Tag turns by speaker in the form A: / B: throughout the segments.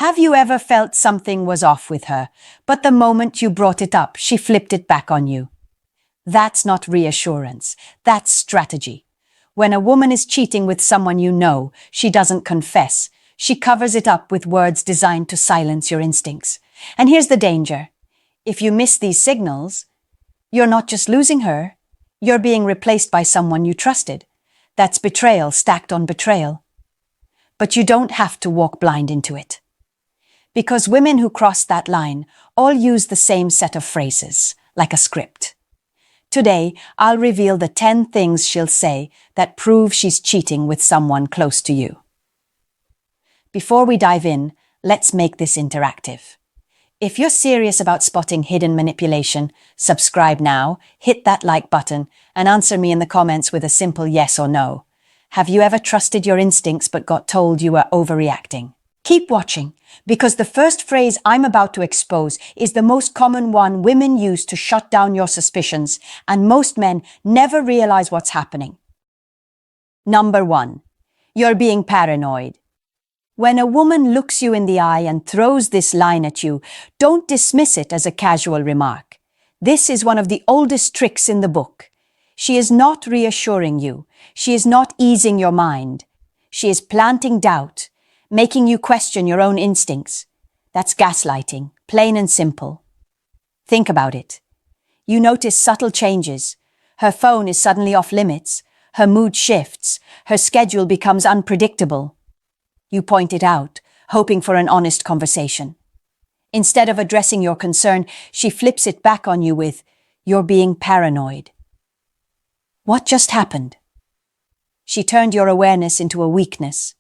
A: Have you ever felt something was off with her, but the moment you brought it up, she flipped it back on you? That's not reassurance. That's strategy. When a woman is cheating with someone you know, she doesn't confess. She covers it up with words designed to silence your instincts. And here's the danger. If you miss these signals, you're not just losing her, you're being replaced by someone you trusted. That's betrayal stacked on betrayal. But you don't have to walk blind into it. Because women who cross that line all use the same set of phrases, like a script. Today, I'll reveal the 10 things she'll say that prove she's cheating with someone close to you. Before we dive in, let's make this interactive. If you're serious about spotting hidden manipulation, subscribe now, hit that like button, and answer me in the comments with a simple yes or no. Have you ever trusted your instincts but got told you were overreacting? Keep watching, because the first phrase I'm about to expose is the most common one women use to shut down your suspicions, and most men never realize what's happening. Number 1. You're being paranoid. When a woman looks you in the eye and throws this line at you, don't dismiss it as a casual remark. This is one of the oldest tricks in the book. She is not reassuring you. She is not easing your mind. She is planting doubt, making you question your own instincts. That's gaslighting, plain and simple. Think about it. You notice subtle changes. Her phone is suddenly off limits. Her mood shifts. Her schedule becomes unpredictable. You point it out, hoping for an honest conversation. Instead of addressing your concern, she flips it back on you with, "You're being paranoid." What just happened? She turned your awareness into a weakness.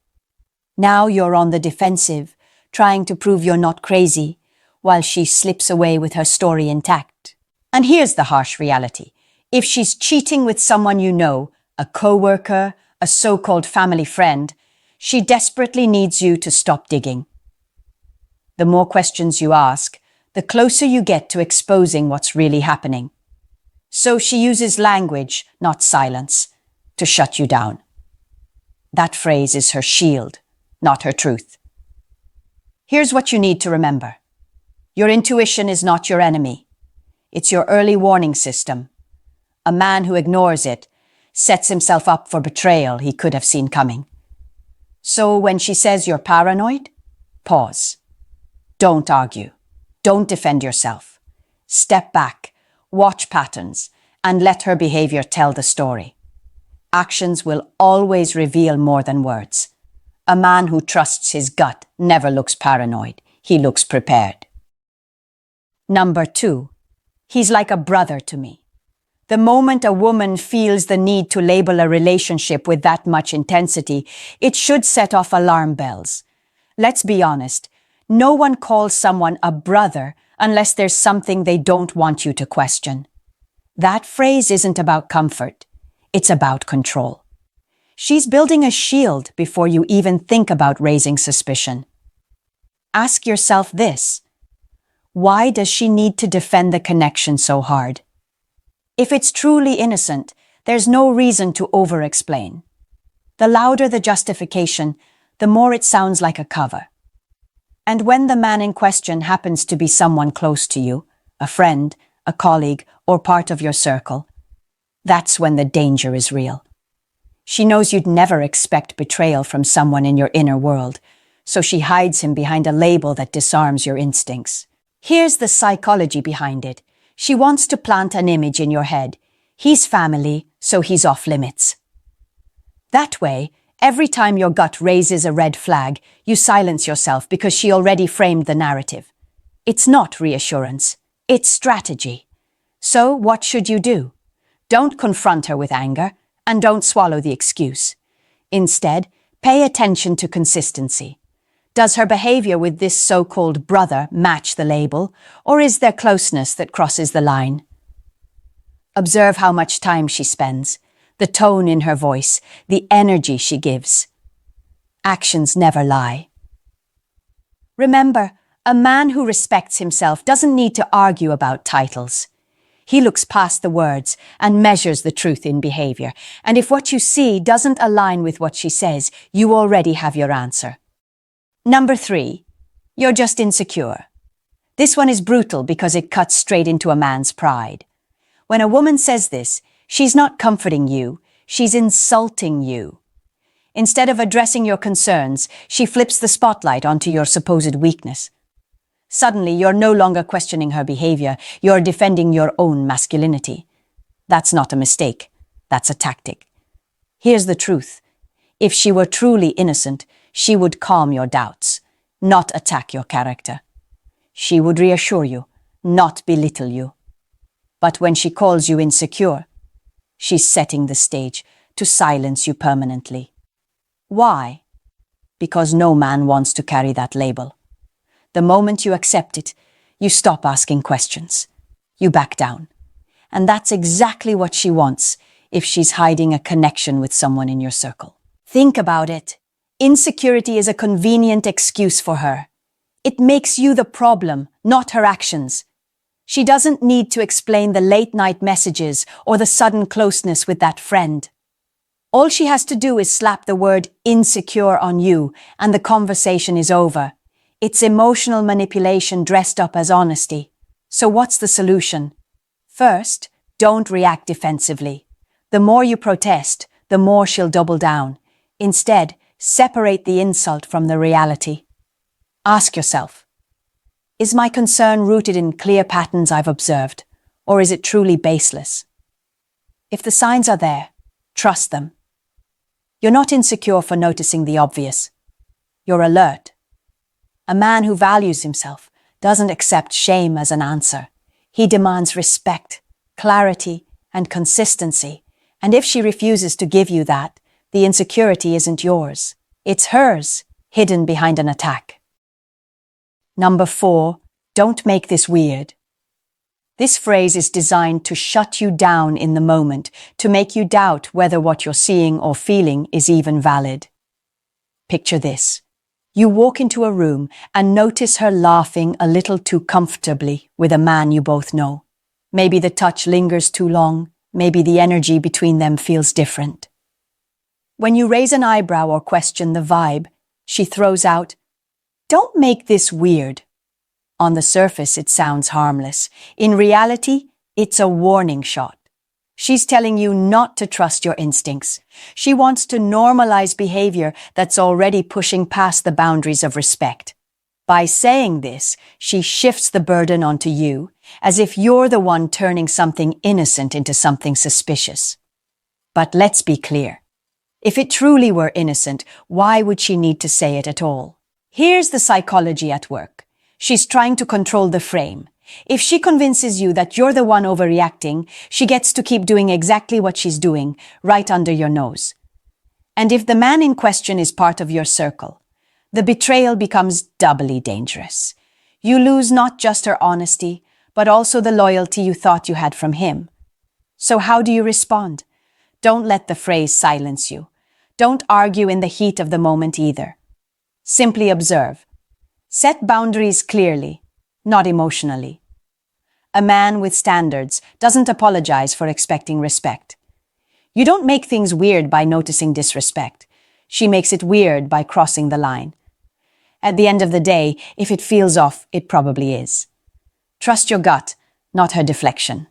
A: Now you're on the defensive, trying to prove you're not crazy, while she slips away with her story intact. And here's the harsh reality. If she's cheating with someone you know, a coworker, a so-called family friend, she desperately needs you to stop digging. The more questions you ask, the closer you get to exposing what's really happening. So she uses language, not silence, to shut you down. That phrase is her shield, not her truth. Here's what you need to remember. Your intuition is not your enemy. It's your early warning system. A man who ignores it sets himself up for betrayal he could have seen coming. So when she says you're paranoid, pause. Don't argue. Don't defend yourself. Step back, watch patterns, and let her behavior tell the story. Actions will always reveal more than words. A man who trusts his gut never looks paranoid. He looks prepared. Number 2. He's like a brother to me. The moment a woman feels the need to label a relationship with that much intensity, it should set off alarm bells. Let's be honest, no one calls someone a brother unless there's something they don't want you to question. That phrase isn't about comfort. It's about control. She's building a shield before you even think about raising suspicion. Ask yourself this. Why does she need to defend the connection so hard? If it's truly innocent, there's no reason to over-explain. The louder the justification, the more it sounds like a cover. And when the man in question happens to be someone close to you, a friend, a colleague, or part of your circle, that's when the danger is real. She knows you'd never expect betrayal from someone in your inner world, so she hides him behind a label that disarms your instincts. Here's the psychology behind it. She wants to plant an image in your head. He's family, so he's off limits. That way, every time your gut raises a red flag, you silence yourself because she already framed the narrative. It's not reassurance. It's strategy. So what should you do? Don't confront her with anger, and don't swallow the excuse. Instead, pay attention to consistency. Does her behavior with this so-called brother match the label, or is there closeness that crosses the line? Observe how much time she spends, the tone in her voice, the energy she gives. Actions never lie. Remember, a man who respects himself doesn't need to argue about titles. He looks past the words and measures the truth in behavior. And if what you see doesn't align with what she says, you already have your answer. Number 3. You're just insecure. This one is brutal because it cuts straight into a man's pride. When a woman says this, she's not comforting you, she's insulting you. Instead of addressing your concerns, she flips the spotlight onto your supposed weakness. Suddenly, you're no longer questioning her behavior, you're defending your own masculinity. That's not a mistake, that's a tactic. Here's the truth. If she were truly innocent, she would calm your doubts, not attack your character. She would reassure you, not belittle you. But when she calls you insecure, she's setting the stage to silence you permanently. Why? Because no man wants to carry that label. The moment you accept it, you stop asking questions. You back down. And that's exactly what she wants if she's hiding a connection with someone in your circle. Think about it. Insecurity is a convenient excuse for her. It makes you the problem, not her actions. She doesn't need to explain the late-night messages or the sudden closeness with that friend. All she has to do is slap the word insecure on you, and the conversation is over. It's emotional manipulation dressed up as honesty. So what's the solution? First, don't react defensively. The more you protest, the more she'll double down. Instead, separate the insult from the reality. Ask yourself, is my concern rooted in clear patterns I've observed, or is it truly baseless? If the signs are there, trust them. You're not insecure for noticing the obvious. You're alert. A man who values himself doesn't accept shame as an answer. He demands respect, clarity, and consistency. And if she refuses to give you that, the insecurity isn't yours. It's hers, hidden behind an attack. Number 4, don't make this weird. This phrase is designed to shut you down in the moment, to make you doubt whether what you're seeing or feeling is even valid. Picture this. You walk into a room and notice her laughing a little too comfortably with a man you both know. Maybe the touch lingers too long, maybe the energy between them feels different. When you raise an eyebrow or question the vibe, she throws out, "Don't make this weird." On the surface, it sounds harmless. In reality, it's a warning shot. She's telling you not to trust your instincts. She wants to normalize behavior that's already pushing past the boundaries of respect. By saying this, she shifts the burden onto you, as if you're the one turning something innocent into something suspicious. But let's be clear. If it truly were innocent, why would she need to say it at all? Here's the psychology at work. She's trying to control the frame. If she convinces you that you're the one overreacting, she gets to keep doing exactly what she's doing, right under your nose. And if the man in question is part of your circle, the betrayal becomes doubly dangerous. You lose not just her honesty, but also the loyalty you thought you had from him. So how do you respond? Don't let the phrase silence you. Don't argue in the heat of the moment either. Simply observe. Set boundaries clearly, not emotionally. A man with standards doesn't apologize for expecting respect. You don't make things weird by noticing disrespect. She makes it weird by crossing the line. At the end of the day, if it feels off, it probably is. Trust your gut, not her deflection.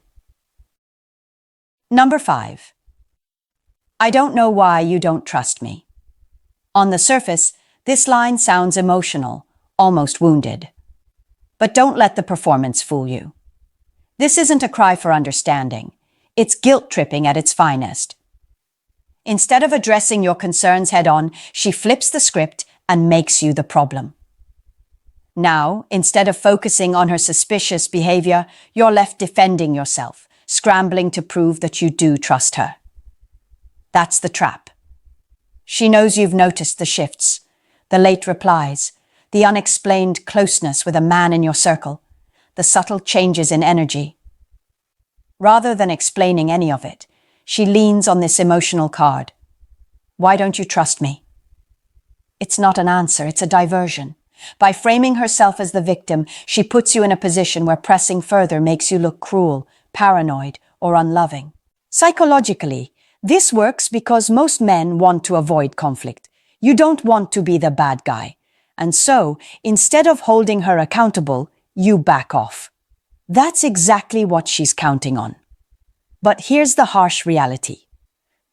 A: Number 5. I don't know why you don't trust me. On the surface, this line sounds emotional, almost wounded. But don't let the performance fool you. This isn't a cry for understanding. It's guilt-tripping at its finest. Instead of addressing your concerns head-on, she flips the script and makes you the problem. Now, instead of focusing on her suspicious behavior, you're left defending yourself, scrambling to prove that you do trust her. That's the trap. She knows you've noticed the shifts, the late replies, the unexplained closeness with a man in your circle, the subtle changes in energy. Rather than explaining any of it, she leans on this emotional card. Why don't you trust me? It's not an answer, it's a diversion. By framing herself as the victim, she puts you in a position where pressing further makes you look cruel, paranoid, or unloving. Psychologically, this works because most men want to avoid conflict. You don't want to be the bad guy. And so, instead of holding her accountable, you back off. That's exactly what she's counting on. But here's the harsh reality.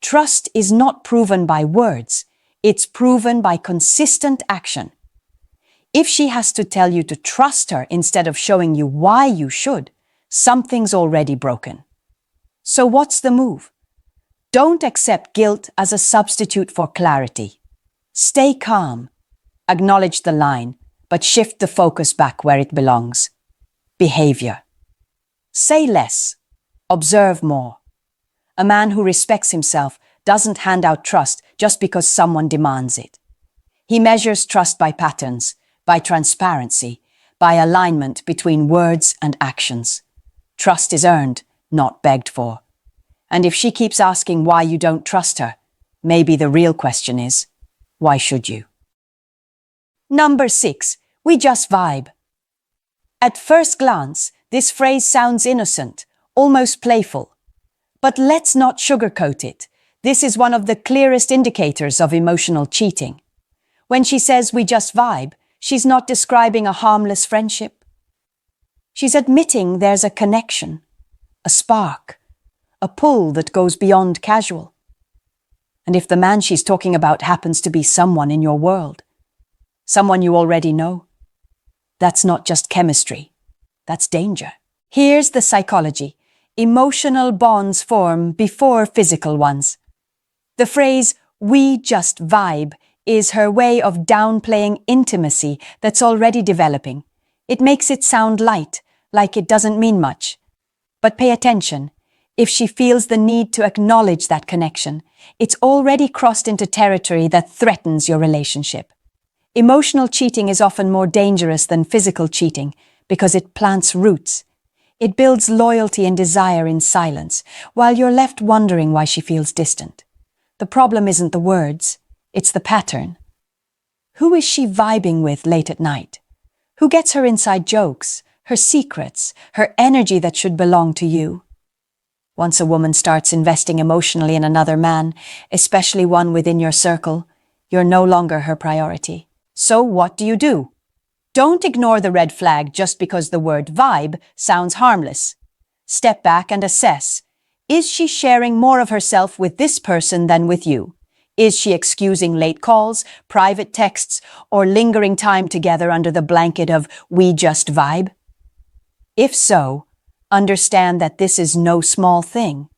A: Trust is not proven by words, it's proven by consistent action. If she has to tell you to trust her instead of showing you why you should, something's already broken. So what's the move? Don't accept guilt as a substitute for clarity. Stay calm. Acknowledge the line, but shift the focus back where it belongs. Behavior. Say less. Observe more. A man who respects himself doesn't hand out trust just because someone demands it. He measures trust by patterns, by transparency, by alignment between words and actions. Trust is earned, not begged for. And if she keeps asking why you don't trust her, maybe the real question is, why should you? Number 6, we just vibe. At first glance, this phrase sounds innocent, almost playful. But let's not sugarcoat it. This is one of the clearest indicators of emotional cheating. When she says we just vibe, she's not describing a harmless friendship. She's admitting there's a connection, a spark, a pull that goes beyond casual. And if the man she's talking about happens to be someone in your world, someone you already know, that's not just chemistry, that's danger. Here's the psychology. Emotional bonds form before physical ones. The phrase, we just vibe, is her way of downplaying intimacy that's already developing. It makes it sound light, like it doesn't mean much. But pay attention. If she feels the need to acknowledge that connection, it's already crossed into territory that threatens your relationship. Emotional cheating is often more dangerous than physical cheating because it plants roots. It builds loyalty and desire in silence, while you're left wondering why she feels distant. The problem isn't the words, it's the pattern. Who is she vibing with late at night? Who gets her inside jokes, her secrets, her energy that should belong to you? Once a woman starts investing emotionally in another man, especially one within your circle, you're no longer her priority. So what do? Don't ignore the red flag just because the word vibe sounds harmless. Step back and assess. Is she sharing more of herself with this person than with you? Is she excusing late calls, private texts, or lingering time together under the blanket of we just vibe? If so, understand that this is no small thing.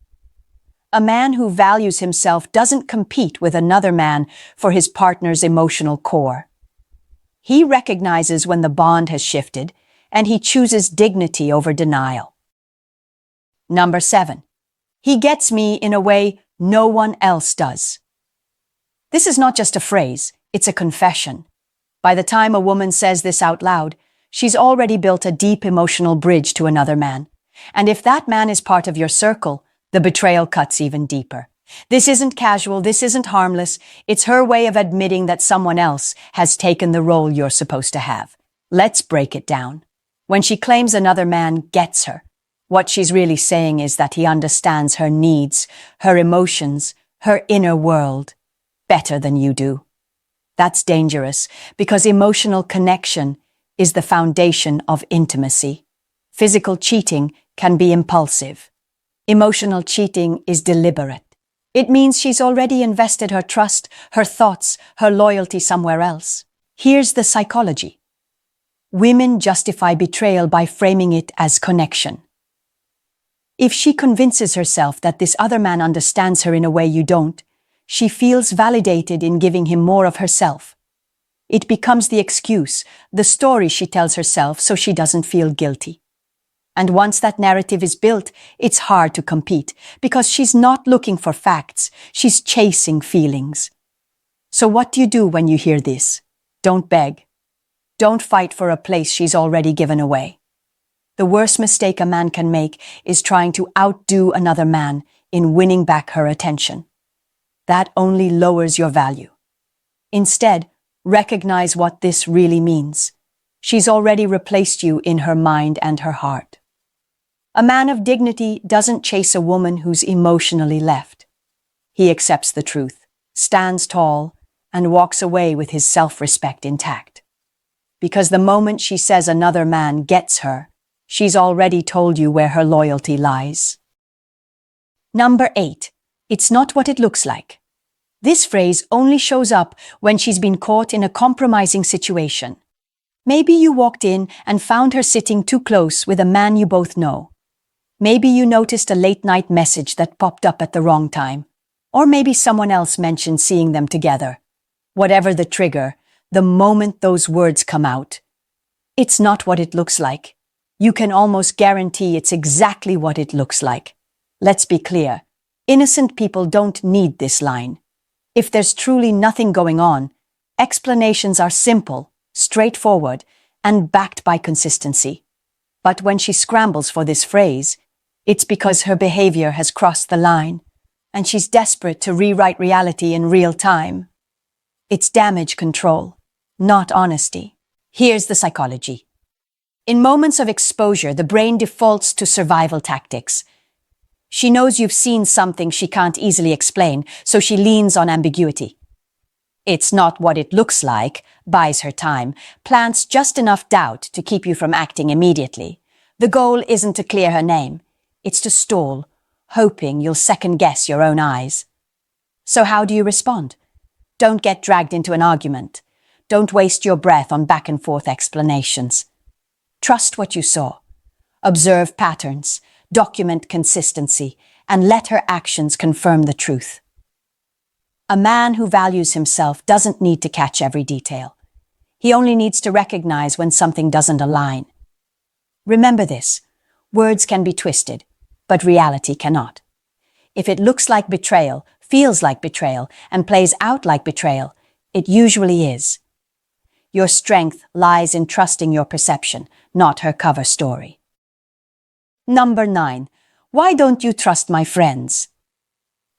A: A man who values himself doesn't compete with another man for his partner's emotional core. He recognizes when the bond has shifted, and he chooses dignity over denial. Number 7. He gets me in a way no one else does. This is not just a phrase, it's a confession. By the time a woman says this out loud, she's already built a deep emotional bridge to another man. And if that man is part of your circle, the betrayal cuts even deeper. This isn't casual, this isn't harmless. It's her way of admitting that someone else has taken the role you're supposed to have. Let's break it down. When she claims another man gets her, what she's really saying is that he understands her needs, her emotions, her inner world better than you do. That's dangerous because emotional connection is the foundation of intimacy. Physical cheating can be impulsive. Emotional cheating is deliberate. It means she's already invested her trust, her thoughts, her loyalty somewhere else. Here's the psychology. Women justify betrayal by framing it as connection. If she convinces herself that this other man understands her in a way you don't, she feels validated in giving him more of herself. It becomes the excuse, the story she tells herself so she doesn't feel guilty. And once that narrative is built, it's hard to compete because she's not looking for facts, she's chasing feelings. So what do you do when you hear this? Don't beg. Don't fight for a place she's already given away. The worst mistake a man can make is trying to outdo another man in winning back her attention. That only lowers your value. Instead, recognize what this really means. She's already replaced you in her mind and her heart. A man of dignity doesn't chase a woman who's emotionally left. He accepts the truth, stands tall, and walks away with his self-respect intact. because the moment she says another man gets her, she's already told you where her loyalty lies. Number 8. It's not what it looks like. This phrase only shows up when she's been caught in a compromising situation. Maybe you walked in and found her sitting too close with a man you both know. Maybe you noticed a late-night message that popped up at the wrong time. Or maybe someone else mentioned seeing them together. Whatever the trigger, the moment those words come out, it's not what it looks like. You can almost guarantee it's exactly what it looks like. Let's be clear. Innocent people don't need this line. If there's truly nothing going on, explanations are simple, straightforward, and backed by consistency. But when she scrambles for this phrase, it's because her behavior has crossed the line, and she's desperate to rewrite reality in real time. It's damage control, not honesty. Here's the psychology. In moments of exposure, the brain defaults to survival tactics. She knows you've seen something she can't easily explain, so she leans on ambiguity. It's not what it looks like, buys her time, plants just enough doubt to keep you from acting immediately. The goal isn't to clear her name, it's to stall, hoping you'll second-guess your own eyes. So how do you respond? Don't get dragged into an argument. Don't waste your breath on back-and-forth explanations. Trust what you saw. Observe patterns, document consistency, and let her actions confirm the truth. A man who values himself doesn't need to catch every detail. He only needs to recognize when something doesn't align. Remember this, words can be twisted, but reality cannot. If it looks like betrayal, feels like betrayal, and plays out like betrayal, it usually is. Your strength lies in trusting your perception, not her cover story. Number 9. Why don't you trust my friends?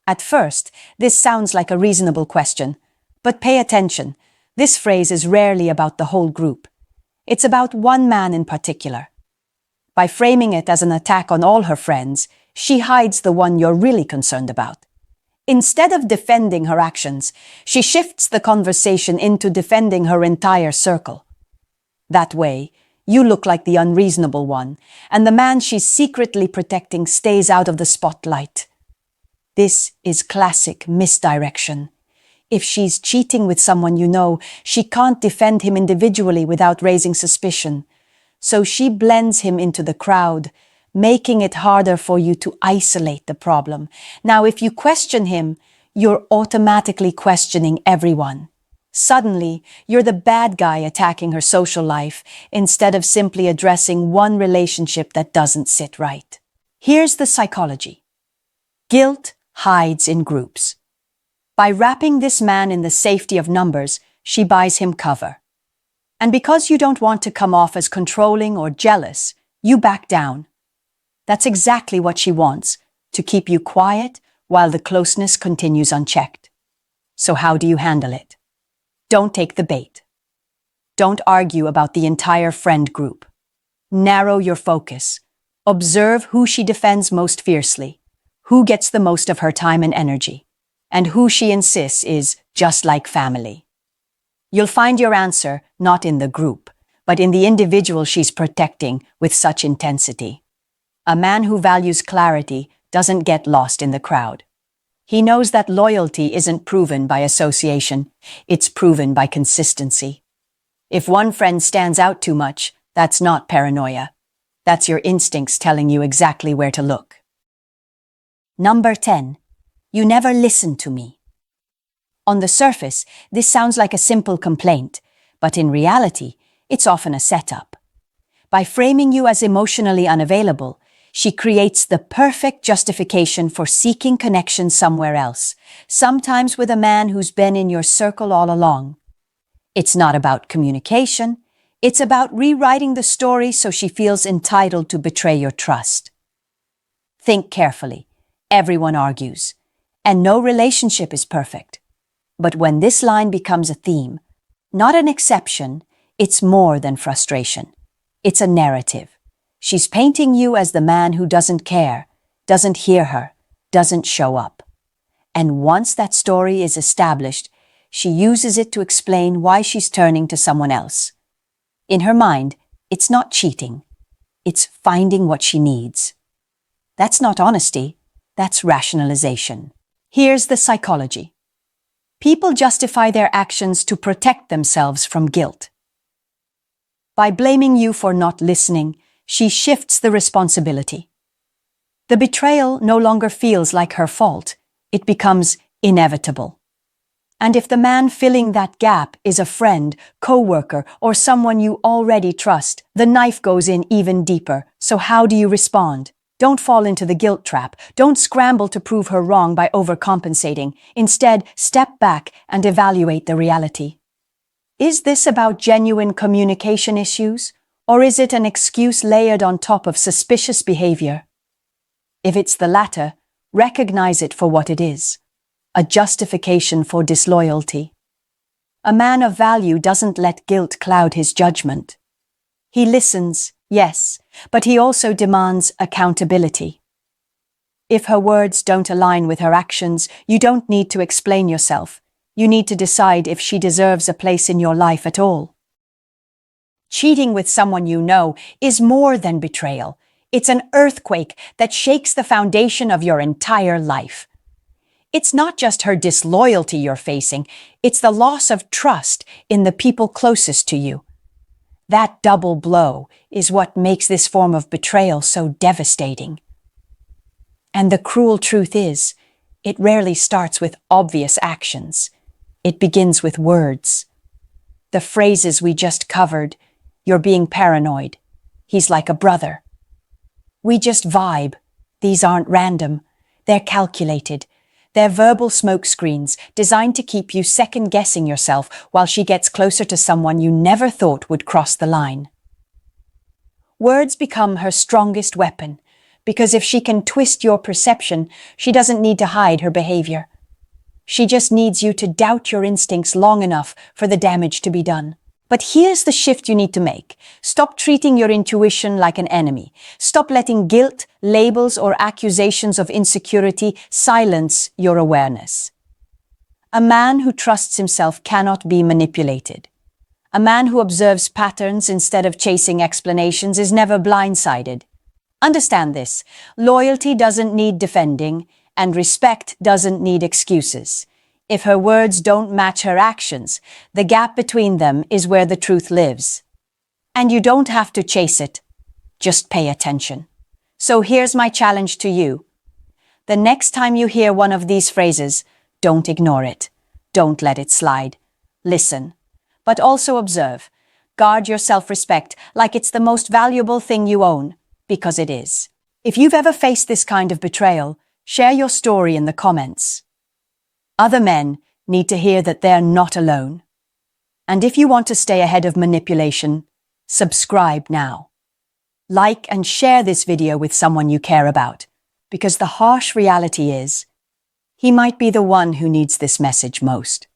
A: At first, this sounds like a reasonable question, but pay attention. This phrase is rarely about the whole group. It's about one man in particular. By framing it as an attack on all her friends, she hides the one you're really concerned about. Instead of defending her actions, she shifts the conversation into defending her entire circle. That way, you look like the unreasonable one, and the man she's secretly protecting stays out of the spotlight. This is classic misdirection. If she's cheating with someone you know, she can't defend him individually without raising suspicion. So she blends him into the crowd, making it harder for you to isolate the problem. Now, if you question him, you're automatically questioning everyone. Suddenly, you're the bad guy attacking her social life instead of simply addressing one relationship that doesn't sit right. Here's the psychology. Guilt hides in groups. By wrapping this man in the safety of numbers, she buys him cover. And because you don't want to come off as controlling or jealous, you back down. That's exactly what she wants, to keep you quiet while the closeness continues unchecked. So how do you handle it? Don't take the bait. Don't argue about the entire friend group. Narrow your focus. Observe who she defends most fiercely, who gets the most of her time and energy, and who she insists is just like family. You'll find your answer not in the group, but in the individual she's protecting with such intensity. A man who values clarity doesn't get lost in the crowd. He knows that loyalty isn't proven by association, it's proven by consistency. If one friend stands out too much, that's not paranoia. That's your instincts telling you exactly where to look. Number 10. You never listen to me. On the surface, this sounds like a simple complaint, but in reality, it's often a setup. By framing you as emotionally unavailable, she creates the perfect justification for seeking connection somewhere else, sometimes with a man who's been in your circle all along. It's not about communication, it's about rewriting the story so she feels entitled to betray your trust. Think carefully. Everyone argues, and no relationship is perfect. But when this line becomes a theme, not an exception, it's more than frustration. It's a narrative. She's painting you as the man who doesn't care, doesn't hear her, doesn't show up. And once that story is established, she uses it to explain why she's turning to someone else. In her mind, it's not cheating. It's finding what she needs. That's not honesty. That's rationalization. Here's the psychology. People justify their actions to protect themselves from guilt. By blaming you for not listening, she shifts the responsibility. The betrayal no longer feels like her fault. It becomes inevitable. And if the man filling that gap is a friend, co-worker, or someone you already trust, the knife goes in even deeper. So how do you respond? Don't fall into the guilt trap. Don't scramble to prove her wrong by overcompensating. Instead, step back and evaluate the reality. Is this about genuine communication issues, or is it an excuse layered on top of suspicious behavior? If it's the latter, recognize it for what it is. A justification for disloyalty. A man of value doesn't let guilt cloud his judgment. He listens, yes, but he also demands accountability. If her words don't align with her actions, you don't need to explain yourself. You need to decide if she deserves a place in your life at all. Cheating with someone you know is more than betrayal. It's an earthquake that shakes the foundation of your entire life. It's not just her disloyalty you're facing, it's the loss of trust in the people closest to you. That double blow is what makes this form of betrayal so devastating. And the cruel truth is, it rarely starts with obvious actions. It begins with words. The phrases we just covered, "You're being paranoid," "He's like a brother." "We just vibe." These aren't random. They're calculated. They're verbal smokescreens designed to keep you second-guessing yourself while she gets closer to someone you never thought would cross the line. Words become her strongest weapon, because if she can twist your perception, she doesn't need to hide her behavior. She just needs you to doubt your instincts long enough for the damage to be done. But here's the shift you need to make. Stop treating your intuition like an enemy. Stop letting guilt, labels, or accusations of insecurity silence your awareness. A man who trusts himself cannot be manipulated. A man who observes patterns instead of chasing explanations is never blindsided. Understand this. Loyalty doesn't need defending, and respect doesn't need excuses. If her words don't match her actions, the gap between them is where the truth lives. And you don't have to chase it. Just pay attention. So here's my challenge to you. The next time you hear one of these phrases, don't ignore it. Don't let it slide. Listen. But also observe. Guard your self-respect like it's the most valuable thing you own, because it is. If you've ever faced this kind of betrayal, share your story in the comments. Other men need to hear that they're not alone. And if you want to stay ahead of manipulation, subscribe now. Like and share this video with someone you care about, because the harsh reality is, he might be the one who needs this message most.